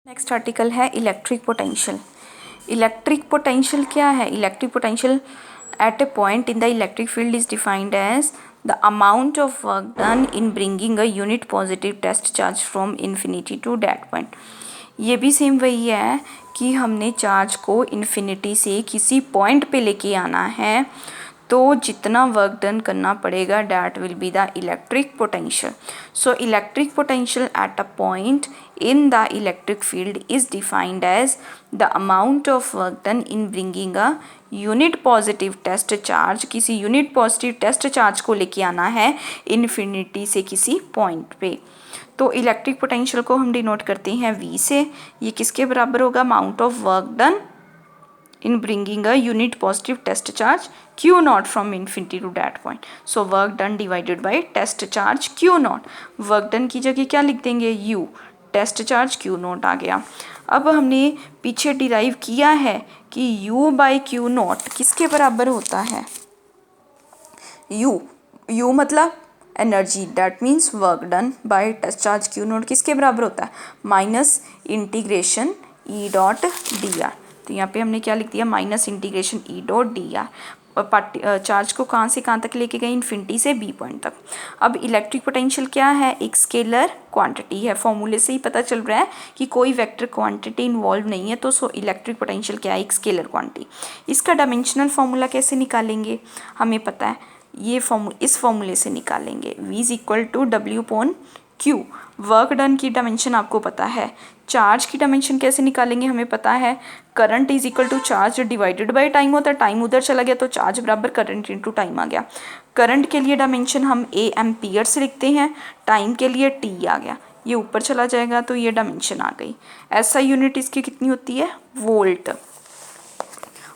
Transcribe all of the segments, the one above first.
Next article है electric potential. Electric potential क्या है? Electric potential at a point in the electric field is defined as the amount of work done in bringing a unit positive test charge from infinity to that point. ये भी same वही है कि हमने charge को infinity से किसी point पे लेके आना है, तो जितना वर्क डन करना पड़ेगा that will be the electric potential. So electric potential at a point in the electric field is defined as the amount of work done in bringing a unit positive test charge, किसी unit positive test charge को लेके आना है infinity से किसी point पे। तो electric potential को हम डिनोट करते हैं V से। ये किसके बराबर होगा? Amount of work done in bringing a unit positive test charge Q naught from infinity to that point. So work done divided by test charge Q naught. work done की जगह क्या लिख देंगे? U. Test charge Q naught आ गया। अब हमने पीछे डिराइव किया है कि U बाई Q नोट किसके बराबर होता है? U मतलब energy, that means work done by test charge Q naught किसके बराबर होता है? Minus integration E dot d r. तो यहाँ पे हमने क्या लिख दिया? Minus integration E dot d r. Charge को कहाँ से कहाँ तक लेके गए? इन्फिनिटी से बी पॉइंट तक। अब इलेक्ट्रिक पोटेंशियल क्या है? एक स्केलर क्वांटिटी है। फॉर्मूले से ही पता चल रहा है कि कोई वेक्टर क्वांटिटी इन्वॉल्व नहीं है, तो सो इलेक्ट्रिक पोटेंशियल क्या है? एक स्केलर क्वांटिटी। इसका डायमेंशनल फॉर्मूला कैसे निकालेंगे? हमें पता है, ये इस फॉर्मूले से निकालेंगे। V is equal to W upon Q. Work done की डायमेंशन आपको पता है। चार्ज की डायमेंशन कैसे निकालेंगे? हमें पता है current is equal to charge divided by time होता है। टाइम उधर चला गया तो चार्ज बराबर करंट इनटू टाइम आ गया। करंट के लिए डायमेंशन हम ए एम्पियर से लिखते हैं, टाइम के लिए टी आ गया। ये ऊपर चला जाएगा तो ये डायमेंशन आ गई। ऐसा यूनिट इसकी कितनी होती है? वोल्ट।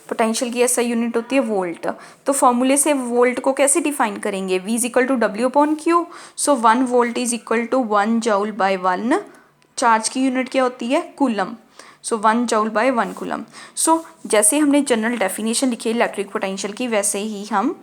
पोटेंशियल की ऐसा यूनिट होती है वोल्ट। तो फॉर्मूले से वोल्ट को कैसे डिफाइन करेंगे? V is equal to W upon Q. So 1 volt is equal to 1 joule by 1। Charge की यूनिट क्या होती है? Coulomb. So 1 joule by 1 coulomb. So जैसे हमने जनरल डेफिनेशन लिखी इलेक्ट्रिक पोटेंशियल की, वैसे ही हम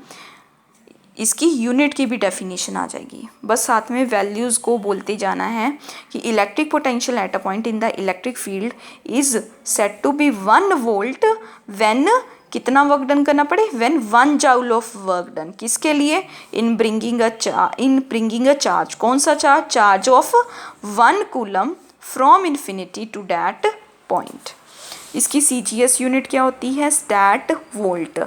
इसकी यूनिट की भी डेफिनेशन आ जाएगी। बस साथ में वैल्यूज़ को बोलते जाना है कि electric potential at a point in the electric field is set to be 1 volt when कितना वर्क डन करना पड़े? When 1 joule of work done. किसके लिए? In bringing a charge. कौन सा चार्ज? Charge of 1 coulomb from infinity to that point. इसकी CGS unit क्या होती है? Stat volt.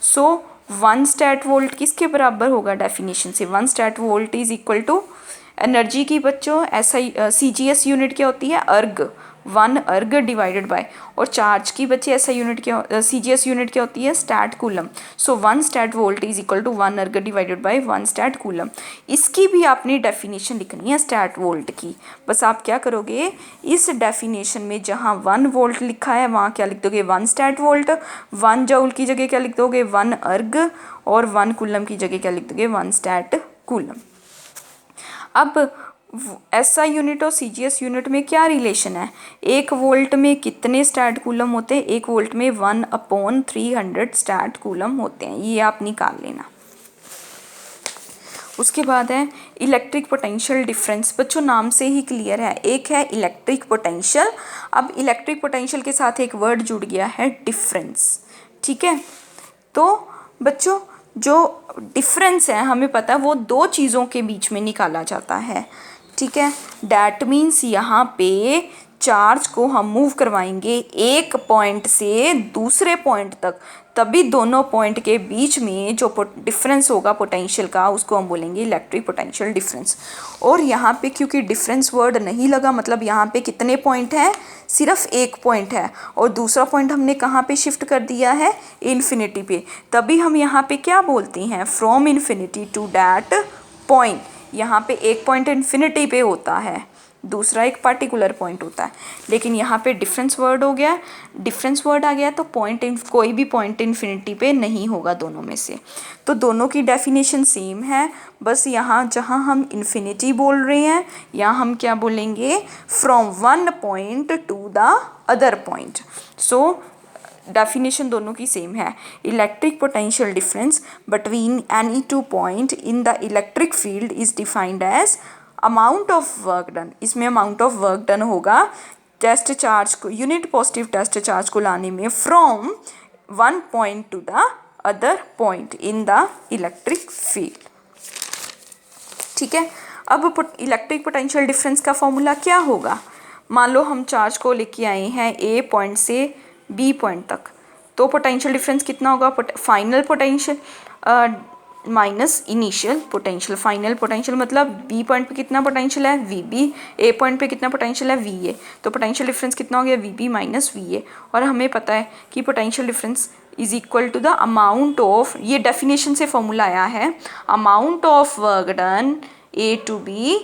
So 1 stat volt किसके बराबर होगा? डेफिनेशन से 1 stat volt is equal to energy की बच्चों ऐसा CGS यूनिट क्या होती है? अर्ग। 1 अर्ग डिवाइडेड बाय, और चार्ज की बच्चे ऐसा यूनिट क्या CGS यूनिट क्या होती है? Stat coulomb. So 1 stat volt is equal to 1 erg divided by 1 stat coulomb. इसकी भी आपने डेफिनेशन लिखनी है स्टैट वोल्ट की। बस आप क्या करोगे, इस डेफिनेशन में जहाँ 1 वोल्ट लिखा है वहाँ क्या लिख दोगे? 1 स्टैट वोल्ट। 1 जूल की जगह क्या लिख दोगे? 1 अर्ग। और 1 कूलम की जगह क्या लिख दोगे? 1 स्टैट कूलम। अब SI यूनिट और CGS यूनिट में क्या रिलेशन है? 1 वोल्ट में कितने स्टैट कूलम होते हैं? 1 वोल्ट में 1/300 स्टैट कूलम होते हैं। ये आप निकाल लेना। उसके बाद है इलेक्ट्रिक पोटेंशियल डिफरेंस। बच्चों नाम से ही क्लियर है, एक है इलेक्ट्रिक पोटेंशियल। अब इलेक्ट्रिक पोटेंशियल के साथ एक वर्ड जुड़ गया है डिफरेंस। ठीक है, तो बच्चों जो डिफरेंस है हमें पता है वो 2 चीज़ों के बीच में निकाला जाता है। ठीक है, डैट मीन्स यहाँ पे चार्ज को हम मूव करवाएंगे एक पॉइंट से दूसरे पॉइंट तक, तभी दोनों पॉइंट के बीच में जो डिफरेंस होगा पोटेंशियल का उसको हम बोलेंगे इलेक्ट्रिक पोटेंशियल डिफरेंस। और यहाँ पे क्योंकि डिफरेंस वर्ड नहीं लगा, मतलब यहाँ पे कितने पॉइंट हैं? सिर्फ एक पॉइंट है, और दूसरा पॉइंट हमने कहाँ पे शिफ्ट कर दिया है? इन्फिनिटी पे। तभी हम यहाँ पे क्या बोलते हैं? From infinity to that point. यहाँ पे एक पॉइंट इन्फिनिटी पे होता है, दूसरा एक पार्टिकुलर पॉइंट होता है, लेकिन यहाँ पे डिफरेंस वर्ड हो गया, डिफरेंस वर्ड आ गया तो कोई भी पॉइंट इन्फिनिटी पे नहीं होगा दोनों में से। तो दोनों की डेफिनेशन सेम है, बस यहाँ जहाँ हम इन्फिनिटी बोल रहे हैं यहाँ हम क्या बोलेंगे? From 1 point to the other point. So definition दोनों की सेम है। Electric potential difference between any 2 point in the electric field is defined as amount of work done. इसमें अमाउंट ऑफ वर्क डन होगा टेस्ट चार्ज को, unit positive test charge को लाने में from one point to the other point in the electric field. ठीक है, अब electric potential difference का फॉर्मूला क्या होगा? मान लो हम चार्ज को लेके आए हैं ए पॉइंट से बी पॉइंट तक, तो पोटेंशियल डिफरेंस कितना होगा? Final potential minus initial potential. Final potential मतलब बी पॉइंट पे कितना पोटेंशियल है वी बी, ए पॉइंट पे कितना पोटेंशियल है वी ए, तो पोटेंशियल डिफरेंस कितना हो गया V B minus V A. और हमें पता है कि potential difference is equal to the amount of, ये डेफिनेशन से फॉर्मूला आया है, amount of work done A to B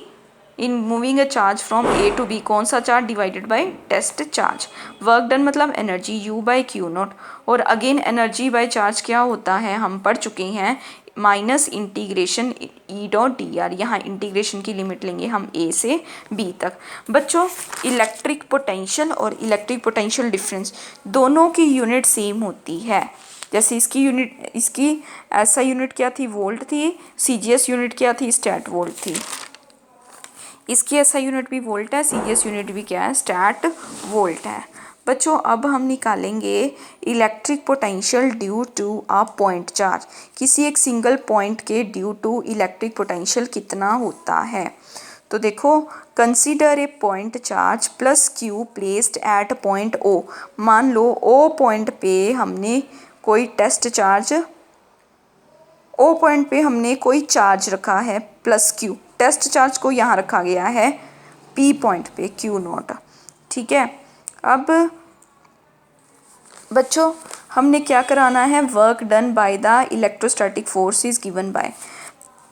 in moving a charge from A to B, कौन सा चार्ज divided by test charge. Work done मतलब energy U by Q naught, और again energy by charge क्या होता है हम पढ़ चुके हैं, minus integration E dot d are. यहाँ इंटीग्रेशन की लिमिट लेंगे हम ए से बी तक। बच्चों इलेक्ट्रिक पोटेंशियल और इलेक्ट्रिक पोटेंशियल डिफरेंस दोनों की यूनिट सेम होती है। जैसे इसकी यूनिट, इसकी ऐसा यूनिट क्या थी वोल्ट थी, सीजीएस यूनिट क्या थी स्टैट वोल्ट थी। इसकी ऐसा यूनिट भी वोल्ट है, सीजीएस यूनिट भी क्या है स्टैट वोल्ट है। बच्चों अब हम निकालेंगे electric potential due to a point charge. किसी एक सिंगल पॉइंट के ड्यू टू इलेक्ट्रिक पोटेंशियल कितना होता है? तो देखो, consider a point charge plus Q placed at point O. मान लो ओ पॉइंट पे हमने कोई टेस्ट चार्ज, ओ पॉइंट पे हमने कोई चार्ज रखा है प्लस क्यू, टेस्ट चार्ज को यहाँ रखा गया है पी पॉइंट पे क्यू नॉट। ठीक है, अब बच्चों हमने क्या कराना है, work done by the electrostatic force is given by.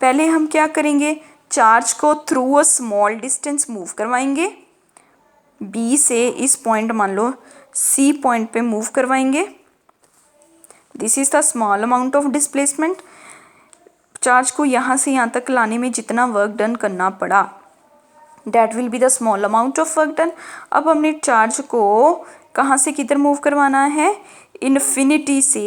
पहले हम क्या करेंगे, चार्ज को through a small distance move करवाएंगे, बी से इस पॉइंट मान लो सी पॉइंट पे मूव करवाएंगे। This is the small amount of displacement. Charge को यहाँ से यहाँ तक लाने में जितना वर्क डन करना पड़ा, that will be the small amount of work done. अब हमने चार्ज को कहाँ से किधर मूव करवाना है, इन्फिनिटी से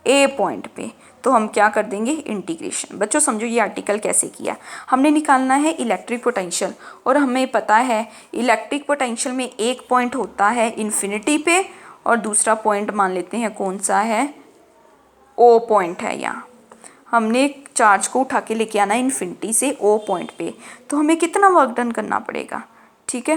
ए पॉइंट पे, तो हम क्या कर देंगे इंटीग्रेशन। बच्चों समझो ये आर्टिकल कैसे किया, हमने निकालना है इलेक्ट्रिक पोटेंशियल, और हमें पता है इलेक्ट्रिक पोटेंशियल में एक पॉइंट होता है इन्फिनिटी पे, और दूसरा पॉइंट मान लेते हैं कौन सा है, ओ पॉइंट है। यहाँ हमने चार्ज को उठा के लेके आना है इन्फिनिटी से ओ पॉइंट पे, तो हमें कितना वर्क डन करना पड़ेगा। ठीक है,